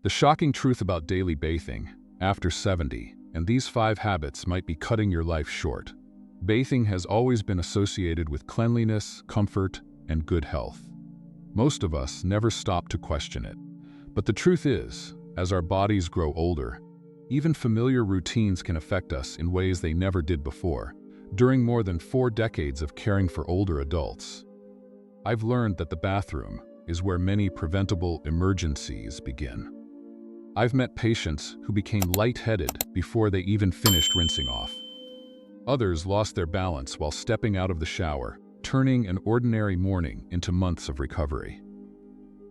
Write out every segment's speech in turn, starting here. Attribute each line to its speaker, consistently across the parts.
Speaker 1: The shocking truth about daily bathing after 70, and these 5 habits might be cutting your life short. Bathing has always been associated with cleanliness, comfort, and good health. Most of us never stop to question it. But the truth is, as our bodies grow older, even familiar routines can affect us in ways they never did before. During more than 4 decades of caring for older adults, I've learned that the bathroom is where many preventable emergencies begin. I've met patients who became lightheaded before they even finished rinsing off. Others lost their balance while stepping out of the shower, turning an ordinary morning into months of recovery.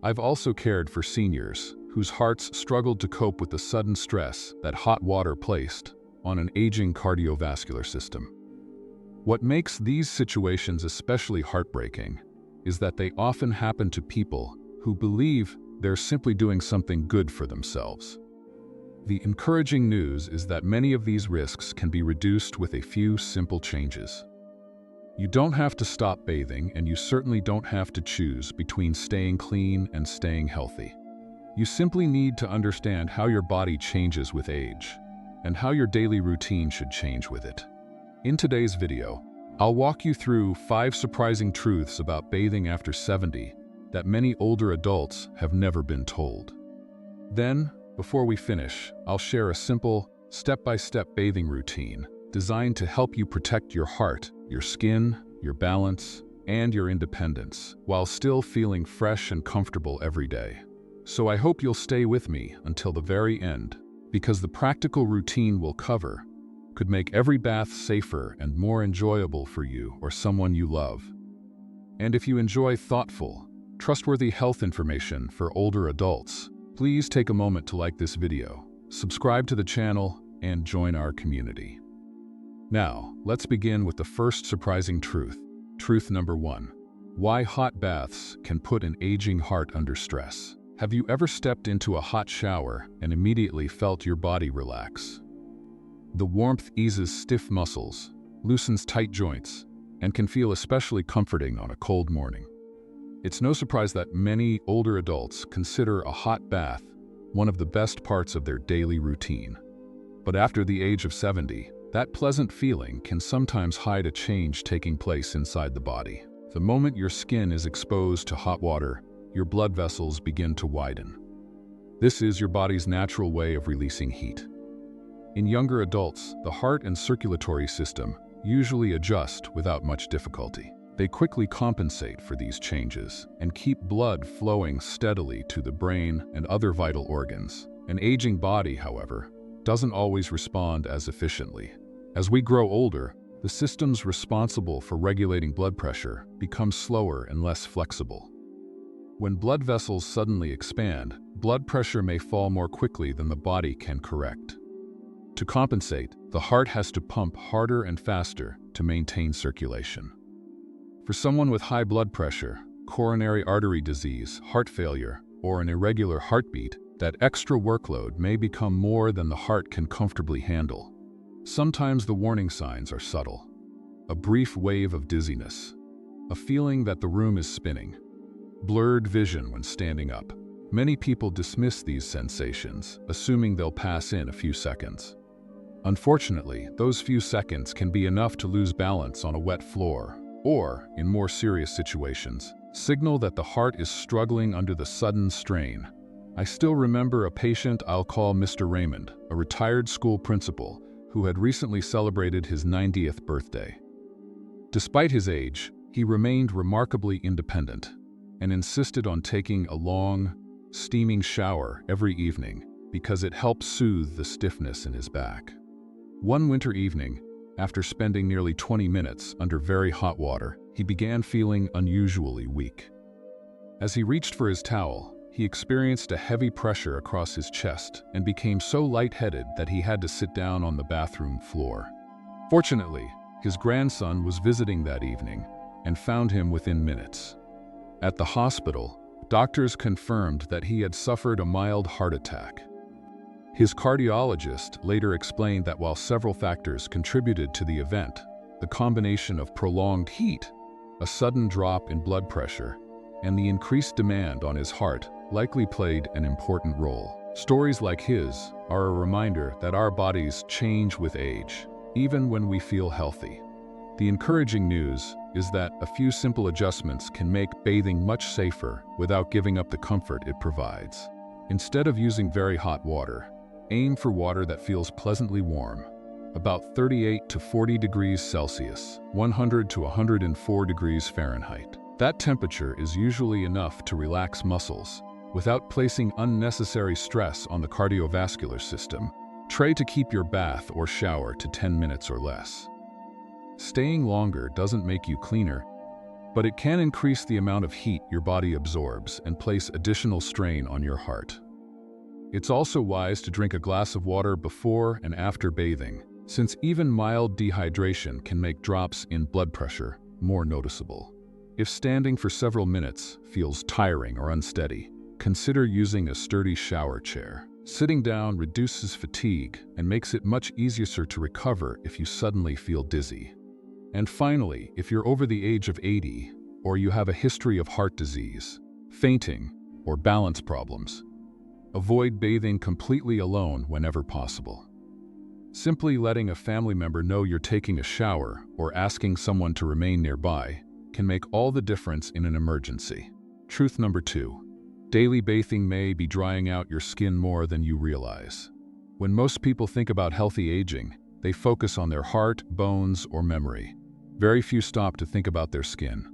Speaker 1: I've also cared for seniors whose hearts struggled to cope with the sudden stress that hot water placed on an aging cardiovascular system. What makes these situations especially heartbreaking is that they often happen to people who believe they're simply doing something good for themselves. The encouraging news is that many of these risks can be reduced with a few simple changes. You don't have to stop bathing, and you certainly don't have to choose between staying clean and staying healthy. You simply need to understand how your body changes with age, and how your daily routine should change with it. In today's video, I'll walk you through 5 surprising truths about bathing after 70 that many older adults have never been told. Then, before we finish, I'll share a simple, step-by-step bathing routine designed to help you protect your heart, your skin, your balance, and your independence, while still feeling fresh and comfortable every day. So I hope you'll stay with me until the very end, because the practical routine we'll cover could make every bath safer and more enjoyable for you or someone you love. And if you enjoy thoughtful, trustworthy health information for older adults, please take a moment to like this video, subscribe to the channel, and join our community. Now, let's begin with the first surprising truth. Truth number 1. Why hot baths can put an aging heart under stress. Have you ever stepped into a hot shower and immediately felt your body relax? The warmth eases stiff muscles, loosens tight joints, and can feel especially comforting on a cold morning. It's no surprise that many older adults consider a hot bath one of the best parts of their daily routine. But after the age of 70, that pleasant feeling can sometimes hide a change taking place inside the body. The moment your skin is exposed to hot water, your blood vessels begin to widen. This is your body's natural way of releasing heat. In younger adults, the heart and circulatory system usually adjust without much difficulty. They quickly compensate for these changes and keep blood flowing steadily to the brain and other vital organs. An aging body, however, doesn't always respond as efficiently. As we grow older, the systems responsible for regulating blood pressure become slower and less flexible. When blood vessels suddenly expand, blood pressure may fall more quickly than the body can correct. To compensate, the heart has to pump harder and faster to maintain circulation. For someone with high blood pressure, coronary artery disease, heart failure, or an irregular heartbeat, that extra workload may become more than the heart can comfortably handle. Sometimes the warning signs are subtle. A brief wave of dizziness, a feeling that the room is spinning, blurred vision when standing up. Many people dismiss these sensations, assuming they'll pass in a few seconds. Unfortunately, those few seconds can be enough to lose balance on a wet floor, or, in more serious situations, signal that the heart is struggling under the sudden strain. I still remember a patient I'll call Mr. Raymond, a retired school principal, who had recently celebrated his 90th birthday. Despite his age, he remained remarkably independent and insisted on taking a long, steaming shower every evening because it helped soothe the stiffness in his back. One winter evening, after spending nearly 20 minutes under very hot water, he began feeling unusually weak. As he reached for his towel, he experienced a heavy pressure across his chest and became so lightheaded that he had to sit down on the bathroom floor. Fortunately, his grandson was visiting that evening and found him within minutes. At the hospital, doctors confirmed that he had suffered a mild heart attack. His cardiologist later explained that while several factors contributed to the event, the combination of prolonged heat, a sudden drop in blood pressure, and the increased demand on his heart likely played an important role. Stories like his are a reminder that our bodies change with age, even when we feel healthy. The encouraging news is that a few simple adjustments can make bathing much safer without giving up the comfort it provides. Instead of using very hot water, aim for water that feels pleasantly warm, about 38 to 40 degrees Celsius, 100 to 104 degrees Fahrenheit. That temperature is usually enough to relax muscles without placing unnecessary stress on the cardiovascular system. Try to keep your bath or shower to 10 minutes or less. Staying longer doesn't make you cleaner, but it can increase the amount of heat your body absorbs and place additional strain on your heart. It's also wise to drink a glass of water before and after bathing, since even mild dehydration can make drops in blood pressure more noticeable. If standing for several minutes feels tiring or unsteady, consider using a sturdy shower chair. Sitting down reduces fatigue and makes it much easier to recover if you suddenly feel dizzy. And finally, if you're over the age of 80 or you have a history of heart disease, fainting, or balance problems, avoid bathing completely alone whenever possible. Simply letting a family member know you're taking a shower or asking someone to remain nearby can make all the difference in an emergency. Truth number 2. Daily bathing may be drying out your skin more than you realize. When most people think about healthy aging, they focus on their heart, bones, or memory. Very few stop to think about their skin.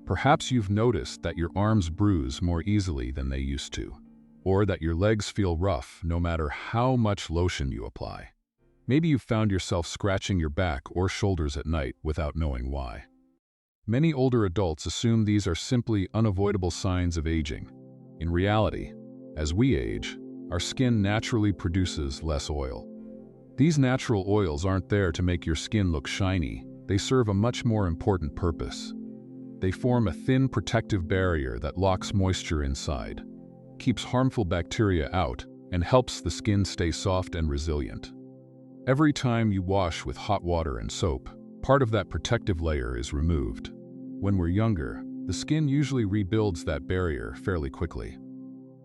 Speaker 1: Perhaps you've noticed that your arms bruise more easily than they used to, or that your legs feel rough no matter how much lotion you apply. Maybe you've found yourself scratching your back or shoulders at night without knowing why. Many older adults assume these are simply unavoidable signs of aging. In reality, as we age, our skin naturally produces less oil. These natural oils aren't there to make your skin look shiny. They serve a much more important purpose. They form a thin protective barrier that locks moisture inside, keeps harmful bacteria out, and helps the skin stay soft and resilient. Every time you wash with hot water and soap, part of that protective layer is removed. When we're younger, the skin usually rebuilds that barrier fairly quickly.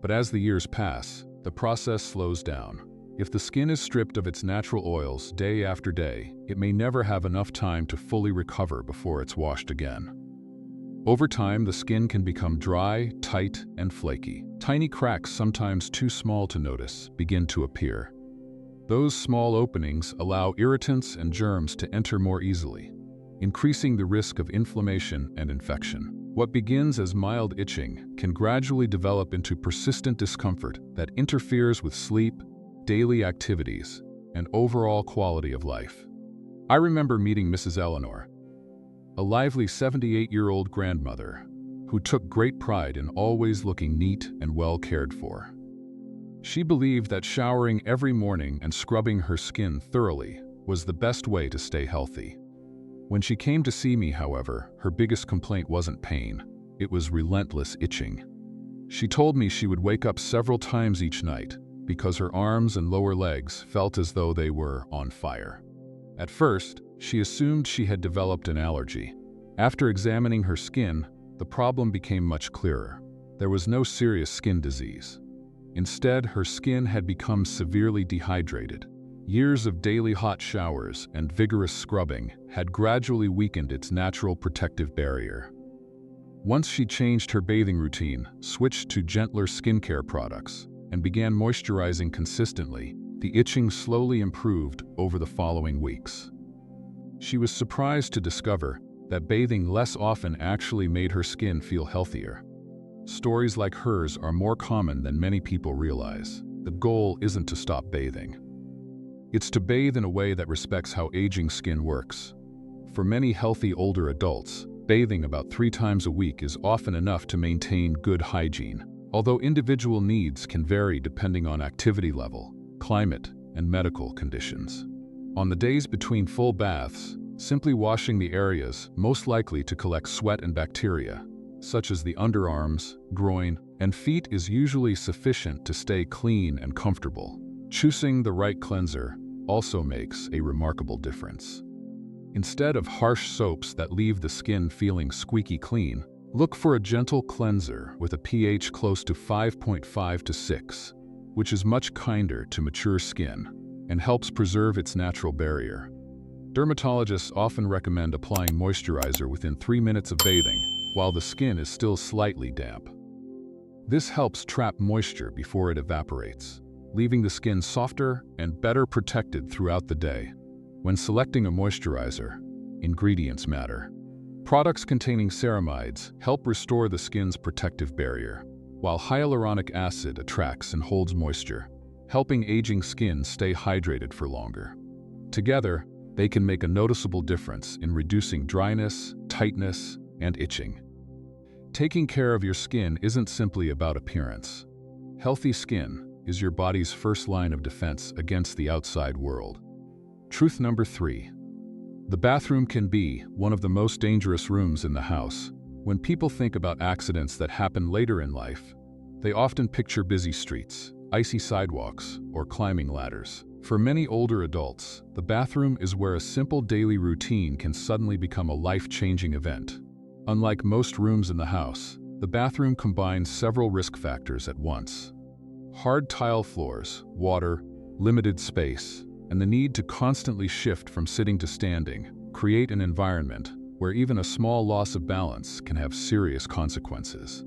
Speaker 1: But as the years pass, the process slows down. If the skin is stripped of its natural oils day after day, it may never have enough time to fully recover before it's washed again. Over time, the skin can become dry, tight, and flaky. Tiny cracks, sometimes too small to notice, begin to appear. Those small openings allow irritants and germs to enter more easily, increasing the risk of inflammation and infection. What begins as mild itching can gradually develop into persistent discomfort that interferes with sleep, daily activities, and overall quality of life. I remember meeting Mrs. Eleanor, a lively 78-year-old grandmother who took great pride in always looking neat and well cared for. She believed that showering every morning and scrubbing her skin thoroughly was the best way to stay healthy. When she came to see me, however, her biggest complaint wasn't pain. It was relentless itching. She told me she would wake up several times each night because her arms and lower legs felt as though they were on fire. At first, she assumed she had developed an allergy. After examining her skin, the problem became much clearer. There was no serious skin disease. Instead, her skin had become severely dehydrated. Years of daily hot showers and vigorous scrubbing had gradually weakened its natural protective barrier. Once she changed her bathing routine, switched to gentler skincare products, and began moisturizing consistently, the itching slowly improved over the following weeks. She was surprised to discover that bathing less often actually made her skin feel healthier. Stories like hers are more common than many people realize. The goal isn't to stop bathing. It's to bathe in a way that respects how aging skin works. For many healthy older adults, bathing about 3 times a week is often enough to maintain good hygiene, although individual needs can vary depending on activity level, climate, and medical conditions. On the days between full baths, simply washing the areas most likely to collect sweat and bacteria, such as the underarms, groin, and feet, is usually sufficient to stay clean and comfortable. Choosing the right cleanser also makes a remarkable difference. Instead of harsh soaps that leave the skin feeling squeaky clean, look for a gentle cleanser with a pH close to 5.5 to 6. which is much kinder to mature skin and helps preserve its natural barrier. Dermatologists often recommend applying moisturizer within 3 minutes of bathing while the skin is still slightly damp. This helps trap moisture before it evaporates, leaving the skin softer and better protected throughout the day. When selecting a moisturizer, ingredients matter. Products containing ceramides help restore the skin's protective barrier, while hyaluronic acid attracts and holds moisture, helping aging skin stay hydrated for longer. Together, they can make a noticeable difference in reducing dryness, tightness, and itching. Taking care of your skin isn't simply about appearance. Healthy skin is your body's first line of defense against the outside world. Truth number 3. The bathroom can be one of the most dangerous rooms in the house. When people think about accidents that happen later in life, they often picture busy streets, icy sidewalks, or climbing ladders. For many older adults, the bathroom is where a simple daily routine can suddenly become a life-changing event. Unlike most rooms in the house, the bathroom combines several risk factors at once. Hard tile floors, water, limited space, and the need to constantly shift from sitting to standing create an environment where even a small loss of balance can have serious consequences.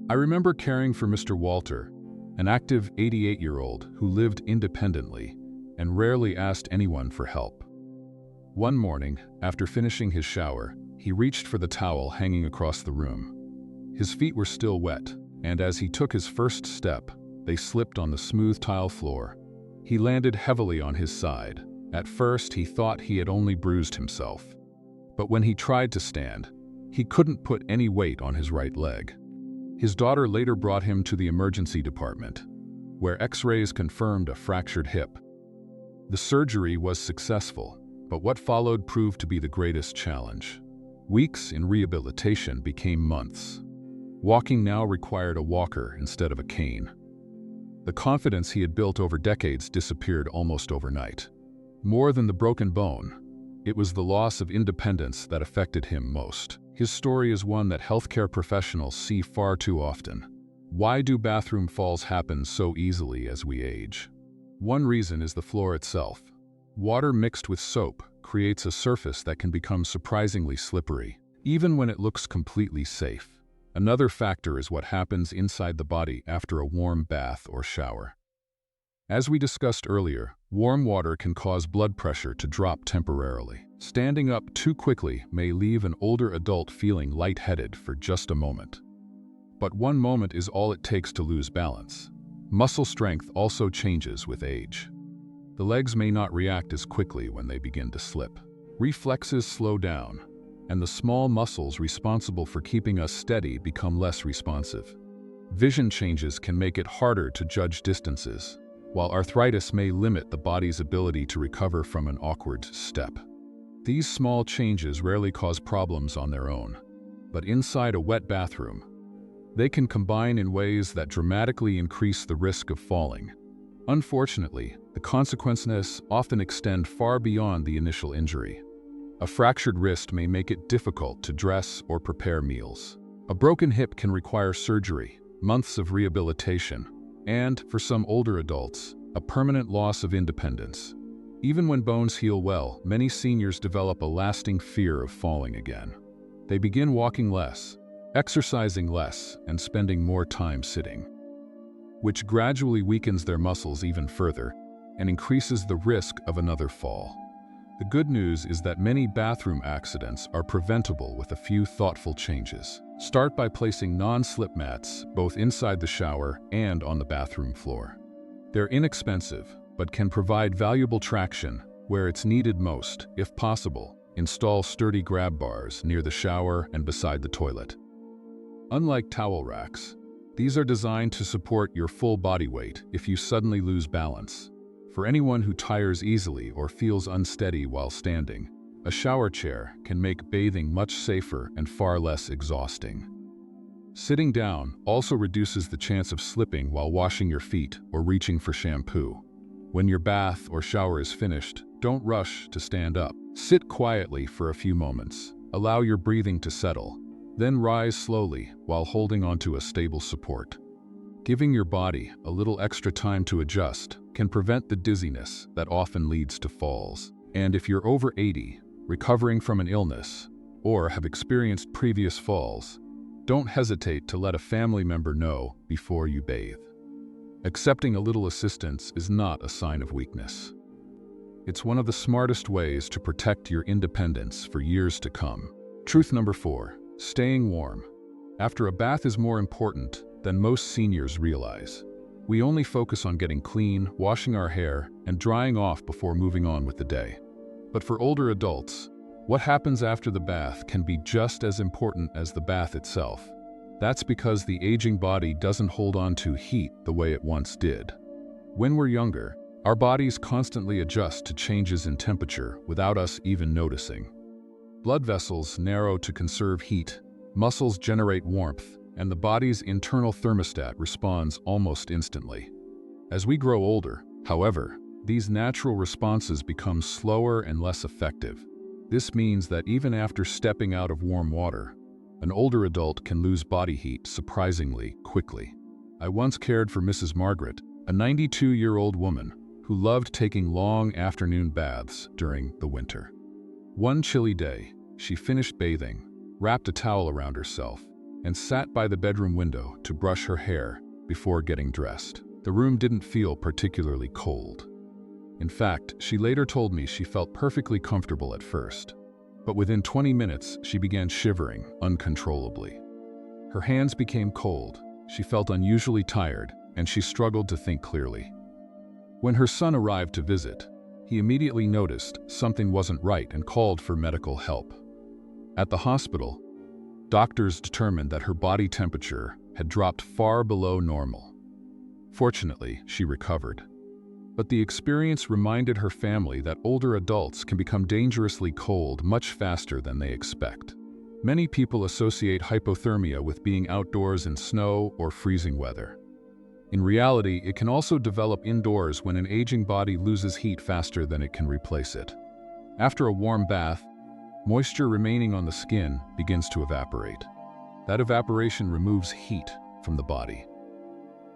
Speaker 1: I remember caring for Mr. Walter, an active 88-year-old who lived independently and rarely asked anyone for help. One morning, after finishing his shower, he reached for the towel hanging across the room. His feet were still wet, and as he took his first step, they slipped on the smooth tile floor. He landed heavily on his side. At first, he thought he had only bruised himself. But when he tried to stand, he couldn't put any weight on his right leg. His daughter later brought him to the emergency department, where X-rays confirmed a fractured hip. The surgery was successful, but what followed proved to be the greatest challenge. Weeks in rehabilitation became months. Walking now required a walker instead of a cane. The confidence he had built over decades disappeared almost overnight. More than the broken bone, it was the loss of independence that affected him most. His story is one that healthcare professionals see far too often. Why do bathroom falls happen so easily as we age? One reason is the floor itself. Water mixed with soap creates a surface that can become surprisingly slippery, even when it looks completely safe. Another factor is what happens inside the body after a warm bath or shower. As we discussed earlier, warm water can cause blood pressure to drop temporarily. Standing up too quickly may leave an older adult feeling lightheaded for just a moment. But one moment is all it takes to lose balance. Muscle strength also changes with age. The legs may not react as quickly when they begin to slip. Reflexes slow down, and the small muscles responsible for keeping us steady become less responsive. Vision changes can make it harder to judge distances, while arthritis may limit the body's ability to recover from an awkward step. These small changes rarely cause problems on their own, but inside a wet bathroom, they can combine in ways that dramatically increase the risk of falling. Unfortunately, the consequences often extend far beyond the initial injury. A fractured wrist may make it difficult to dress or prepare meals. A broken hip can require surgery, months of rehabilitation, and, for some older adults, a permanent loss of independence. Even when bones heal well, many seniors develop a lasting fear of falling again. They begin walking less, exercising less, and spending more time sitting, which gradually weakens their muscles even further and increases the risk of another fall. The good news is that many bathroom accidents are preventable with a few thoughtful changes. Start by placing non-slip mats both inside the shower and on the bathroom floor. They're inexpensive, but can provide valuable traction where it's needed most. If possible, install sturdy grab bars near the shower and beside the toilet. Unlike towel racks, these are designed to support your full body weight if you suddenly lose balance. For anyone who tires easily or feels unsteady while standing, a shower chair can make bathing much safer and far less exhausting. Sitting down also reduces the chance of slipping while washing your feet or reaching for shampoo. When your bath or shower is finished, don't rush to stand up. Sit quietly for a few moments. Allow your breathing to settle. Then rise slowly while holding onto a stable support. Giving your body a little extra time to adjust can prevent the dizziness that often leads to falls. And if you're over 80, recovering from an illness, or have experienced previous falls, don't hesitate to let a family member know before you bathe. Accepting a little assistance is not a sign of weakness. It's one of the smartest ways to protect your independence for years to come. Truth number 4, staying warm. After a bath is more important than most seniors realize. We only focus on getting clean, washing our hair, and drying off before moving on with the day. But for older adults, what happens after the bath can be just as important as the bath itself. That's because the aging body doesn't hold on to heat the way it once did. When we're younger, our bodies constantly adjust to changes in temperature without us even noticing. Blood vessels narrow to conserve heat, muscles generate warmth, and the body's internal thermostat responds almost instantly. As we grow older, however, these natural responses become slower and less effective. This means that even after stepping out of warm water, an older adult can lose body heat surprisingly quickly. I once cared for Mrs. Margaret, a 92-year-old woman who loved taking long afternoon baths during the winter. One chilly day, she finished bathing, wrapped a towel around herself, and sat by the bedroom window to brush her hair before getting dressed. The room didn't feel particularly cold. In fact, she later told me she felt perfectly comfortable at first. But within 20 minutes, she began shivering uncontrollably. Her hands became cold, she felt unusually tired, and she struggled to think clearly. When her son arrived to visit, he immediately noticed something wasn't right and called for medical help. At the hospital, doctors determined that her body temperature had dropped far below normal. Fortunately, she recovered. But the experience reminded her family that older adults can become dangerously cold much faster than they expect. Many people associate hypothermia with being outdoors in snow or freezing weather. In reality, it can also develop indoors when an aging body loses heat faster than it can replace it. After a warm bath, moisture remaining on the skin begins to evaporate. That evaporation removes heat from the body.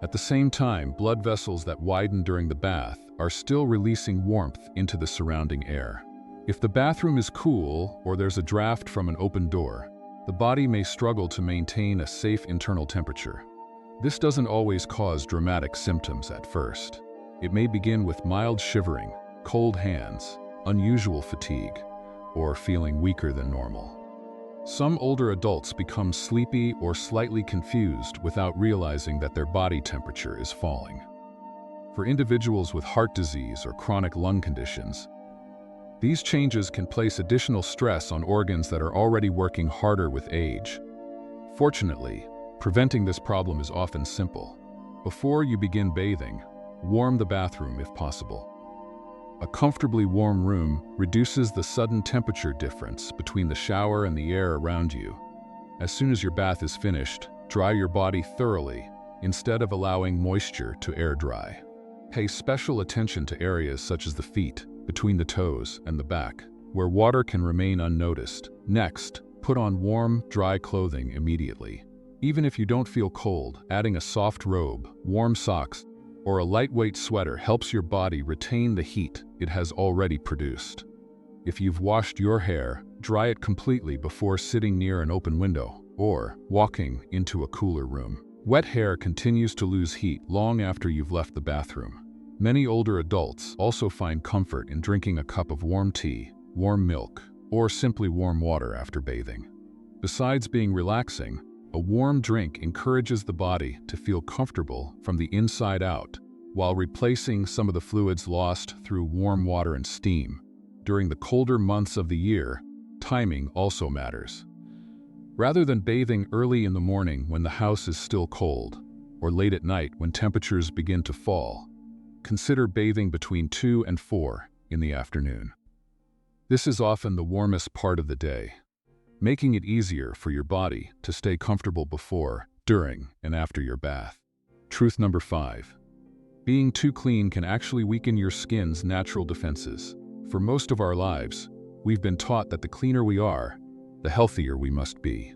Speaker 1: At the same time, blood vessels that widen during the bath are still releasing warmth into the surrounding air. If the bathroom is cool or there's a draft from an open door, the body may struggle to maintain a safe internal temperature. This doesn't always cause dramatic symptoms at first. It may begin with mild shivering, cold hands, unusual fatigue, or feeling weaker than normal. Some older adults become sleepy or slightly confused without realizing that their body temperature is falling. For individuals with heart disease or chronic lung conditions, these changes can place additional stress on organs that are already working harder with age. Fortunately, preventing this problem is often simple. Before you begin bathing, warm the bathroom if possible. A comfortably warm room reduces the sudden temperature difference between the shower and the air around you. As soon as your bath is finished, dry your body thoroughly instead of allowing moisture to air dry. Pay special attention to areas such as the feet, between the toes, and the back, where water can remain unnoticed. Next, put on warm, dry clothing immediately. Even if you don't feel cold, adding a soft robe, warm socks, or a lightweight sweater helps your body retain the heat it has already produced. If you've washed your hair, dry it completely before sitting near an open window or walking into a cooler room. Wet hair continues to lose heat long after you've left the bathroom. Many older adults also find comfort in drinking a cup of warm tea, warm milk, or simply warm water after bathing. Besides being relaxing, a warm drink encourages the body to feel comfortable from the inside out, while replacing some of the fluids lost through warm water and steam. During the colder months of the year, timing also matters. Rather than bathing early in the morning when the house is still cold, or late at night when temperatures begin to fall, consider bathing between 2 and 4 in the afternoon. This is often the warmest part of the day, making it easier for your body to stay comfortable before, during, and after your bath. Truth number 5. Being too clean can actually weaken your skin's natural defenses. For most of our lives, we've been taught that the cleaner we are, the healthier we must be.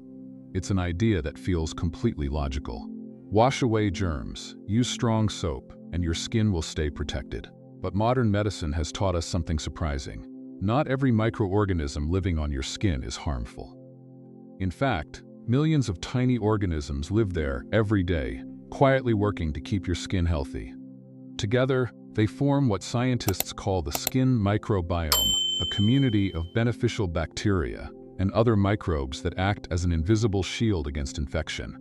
Speaker 1: It's an idea that feels completely logical. Wash away germs, use strong soap, and your skin will stay protected. But modern medicine has taught us something surprising. Not every microorganism living on your skin is harmful. In fact, millions of tiny organisms live there every day, quietly working to keep your skin healthy. Together, they form what scientists call the skin microbiome, a community of beneficial bacteria and other microbes that act as an invisible shield against infection.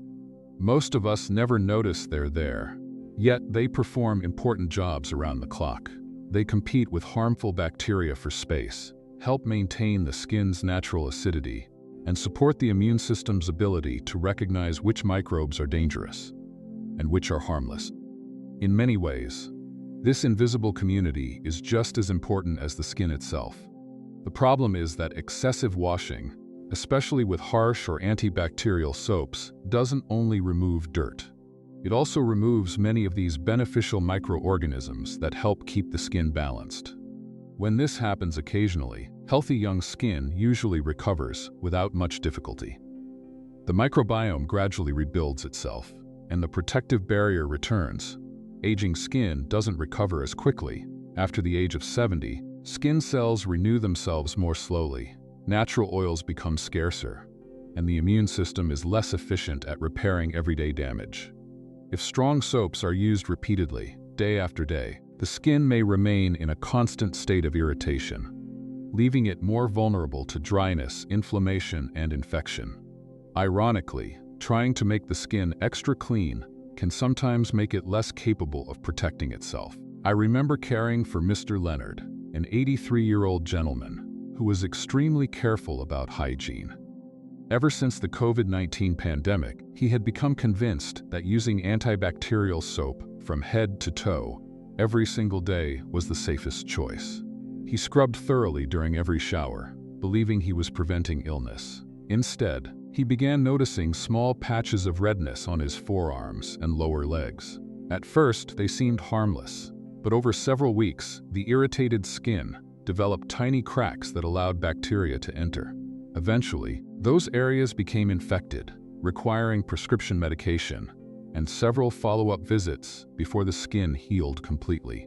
Speaker 1: Most of us never notice they're there, yet they perform important jobs around the clock. They compete with harmful bacteria for space, help maintain the skin's natural acidity, and support the immune system's ability to recognize which microbes are dangerous and which are harmless. In many ways, this invisible community is just as important as the skin itself. The problem is that excessive washing, especially with harsh or antibacterial soaps, doesn't only remove dirt. It also removes many of these beneficial microorganisms that help keep the skin balanced. When this happens occasionally, healthy young skin usually recovers without much difficulty. The microbiome gradually rebuilds itself, and the protective barrier returns. Aging skin doesn't recover as quickly. After the age of 70, skin cells renew themselves more slowly, natural oils become scarcer, and the immune system is less efficient at repairing everyday damage. If strong soaps are used repeatedly, day after day, the skin may remain in a constant state of irritation, leaving it more vulnerable to dryness, inflammation, and infection. Ironically, trying to make the skin extra clean can sometimes make it less capable of protecting itself. I remember caring for Mr. Leonard, an 83-year-old gentleman who was extremely careful about hygiene. Ever since the COVID-19 pandemic, he had become convinced that using antibacterial soap from head to toe every single day was the safest choice. He scrubbed thoroughly during every shower, believing he was preventing illness. Instead, he began noticing small patches of redness on his forearms and lower legs. At first, they seemed harmless, but over several weeks, the irritated skin developed tiny cracks that allowed bacteria to enter. Eventually, those areas became infected, requiring prescription medication and several follow-up visits before the skin healed completely.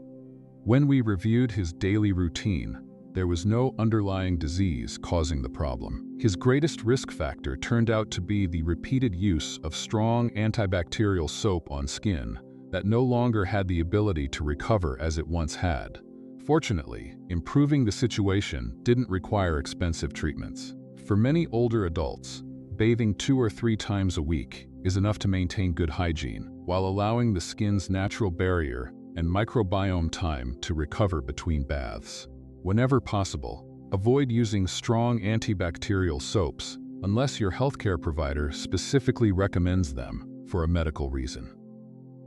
Speaker 1: When we reviewed his daily routine, there was no underlying disease causing the problem. His greatest risk factor turned out to be the repeated use of strong antibacterial soap on skin that no longer had the ability to recover as it once had. Fortunately, improving the situation didn't require expensive treatments. For many older adults, bathing 2 or 3 times a week is enough to maintain good hygiene, while allowing the skin's natural barrier and microbiome time to recover between baths. Whenever possible, avoid using strong antibacterial soaps unless your healthcare provider specifically recommends them for a medical reason.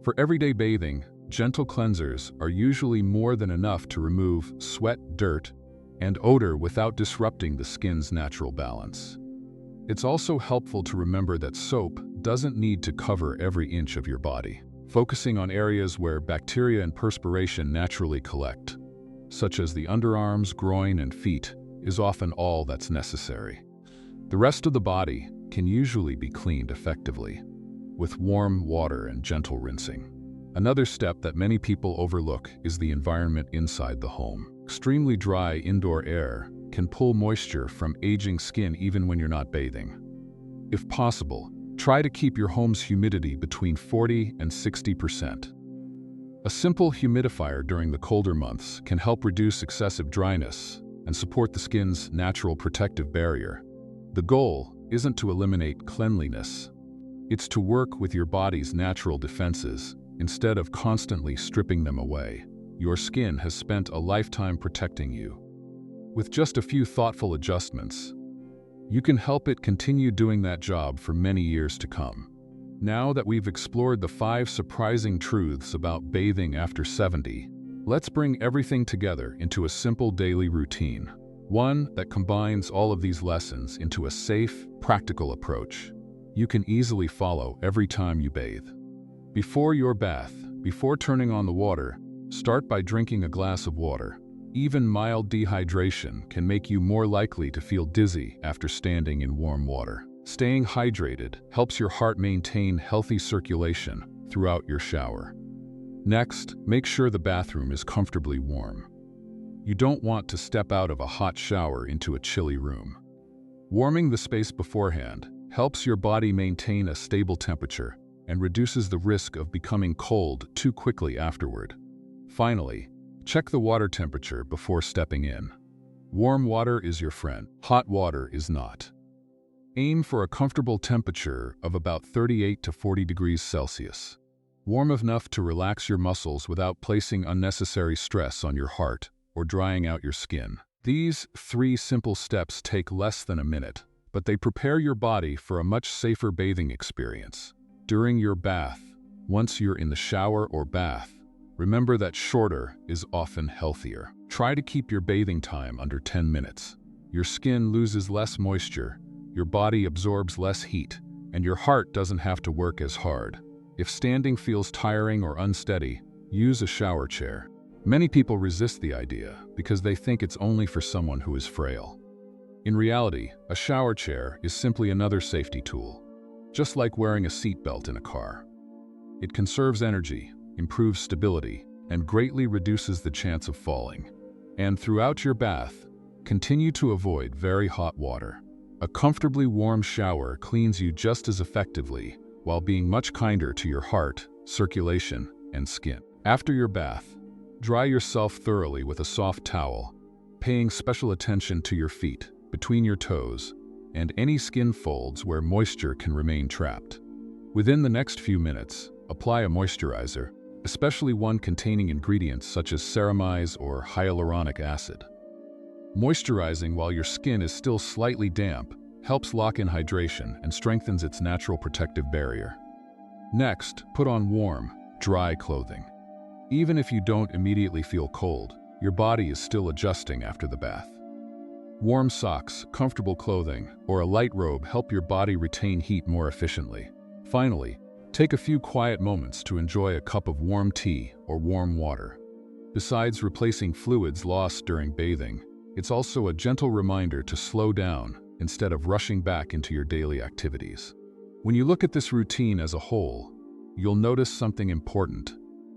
Speaker 1: For everyday bathing, gentle cleansers are usually more than enough to remove sweat, dirt, and odor without disrupting the skin's natural balance. It's also helpful to remember that soap doesn't need to cover every inch of your body. Focusing on areas where bacteria and perspiration naturally collect, such as the underarms, groin, and feet, is often all that's necessary. The rest of the body can usually be cleaned effectively with warm water and gentle rinsing. Another step that many people overlook is the environment inside the home. Extremely dry indoor air can pull moisture from aging skin even when you're not bathing. If possible, try to keep your home's humidity between 40 and 60%. A simple humidifier during the colder months can help reduce excessive dryness and support the skin's natural protective barrier. The goal isn't to eliminate cleanliness. It's to work with your body's natural defenses instead of constantly stripping them away. Your skin has spent a lifetime protecting you. With just a few thoughtful adjustments, you can help it continue doing that job for many years to come. Now that we've explored the 5 surprising truths about bathing after 70, let's bring everything together into a simple daily routine. One that combines all of these lessons into a safe, practical approach you can easily follow every time you bathe. Before your bath, before turning on the water, start by drinking a glass of water. Even mild dehydration can make you more likely to feel dizzy after standing in warm water. Staying hydrated helps your heart maintain healthy circulation throughout your shower. Next, make sure the bathroom is comfortably warm. You don't want to step out of a hot shower into a chilly room. Warming the space beforehand helps your body maintain a stable temperature and reduces the risk of becoming cold too quickly afterward. Finally, check the water temperature before stepping in. Warm water is your friend, hot water is not. Aim for a comfortable temperature of about 38 to 40 degrees Celsius. Warm enough to relax your muscles without placing unnecessary stress on your heart or drying out your skin. These 3 simple steps take less than a minute, but they prepare your body for a much safer bathing experience. During your bath, once you're in the shower or bath, remember that shorter is often healthier. Try to keep your bathing time under 10 minutes. Your skin loses less moisture, your body absorbs less heat, and your heart doesn't have to work as hard. If standing feels tiring or unsteady, use a shower chair. Many people resist the idea because they think it's only for someone who is frail. In reality, a shower chair is simply another safety tool, just like wearing a seatbelt in a car. It conserves energy, improves stability, and greatly reduces the chance of falling. And throughout your bath, continue to avoid very hot water. A comfortably warm shower cleans you just as effectively while being much kinder to your heart, circulation, and skin. After your bath, dry yourself thoroughly with a soft towel, paying special attention to your feet, between your toes, and any skin folds where moisture can remain trapped. Within the next few minutes, apply a moisturizer, especially one containing ingredients such as ceramide or hyaluronic acid. Moisturizing while your skin is still slightly damp helps lock in hydration and strengthens its natural protective barrier. Next, put on warm, dry clothing. Even if you don't immediately feel cold, your body is still adjusting after the bath. Warm socks, comfortable clothing, or a light robe help your body retain heat more efficiently. Finally, take a few quiet moments to enjoy a cup of warm tea or warm water. Besides replacing fluids lost during bathing, it's also a gentle reminder to slow down instead of rushing back into your daily activities. When you look at this routine as a whole, you'll notice something important.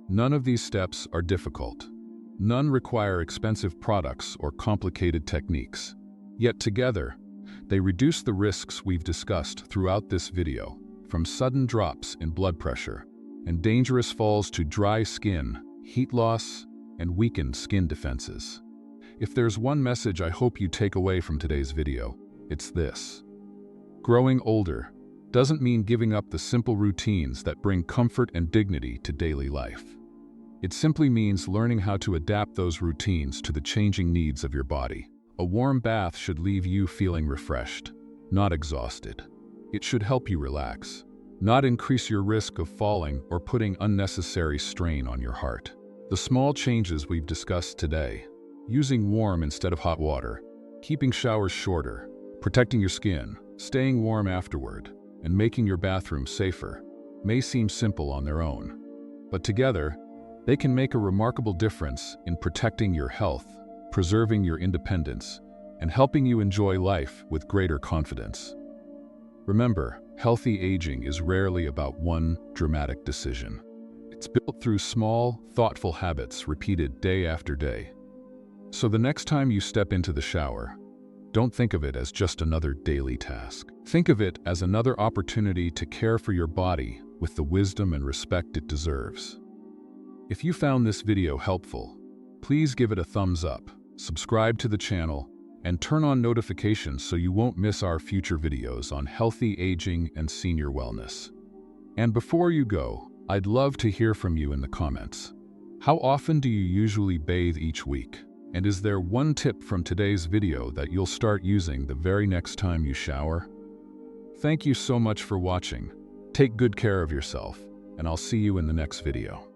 Speaker 1: None of these steps are difficult. None require expensive products or complicated techniques. Yet together, they reduce the risks we've discussed throughout this video, from sudden drops in blood pressure and dangerous falls to dry skin, heat loss, and weakened skin defenses. If there's one message I hope you take away from today's video, it's this. Growing older doesn't mean giving up the simple routines that bring comfort and dignity to daily life. It simply means learning how to adapt those routines to the changing needs of your body. A warm bath should leave you feeling refreshed, not exhausted. It should help you relax, not increase your risk of falling or putting unnecessary strain on your heart. The small changes we've discussed today, using warm instead of hot water, keeping showers shorter, protecting your skin, staying warm afterward, and making your bathroom safer, may seem simple on their own. But together, they can make a remarkable difference in protecting your health, preserving your independence, and helping you enjoy life with greater confidence. Remember, healthy aging is rarely about one dramatic decision. It's built through small, thoughtful habits repeated day after day. So the next time you step into the shower, don't think of it as just another daily task. Think of it as another opportunity to care for your body with the wisdom and respect it deserves. If you found this video helpful, please give it a thumbs up, subscribe to the channel, and turn on notifications so you won't miss our future videos on healthy aging and senior wellness. And before you go, I'd love to hear from you in the comments. How often do you usually bathe each week? And is there one tip from today's video that you'll start using the very next time you shower? Thank you so much for watching. Take good care of yourself, and I'll see you in the next video.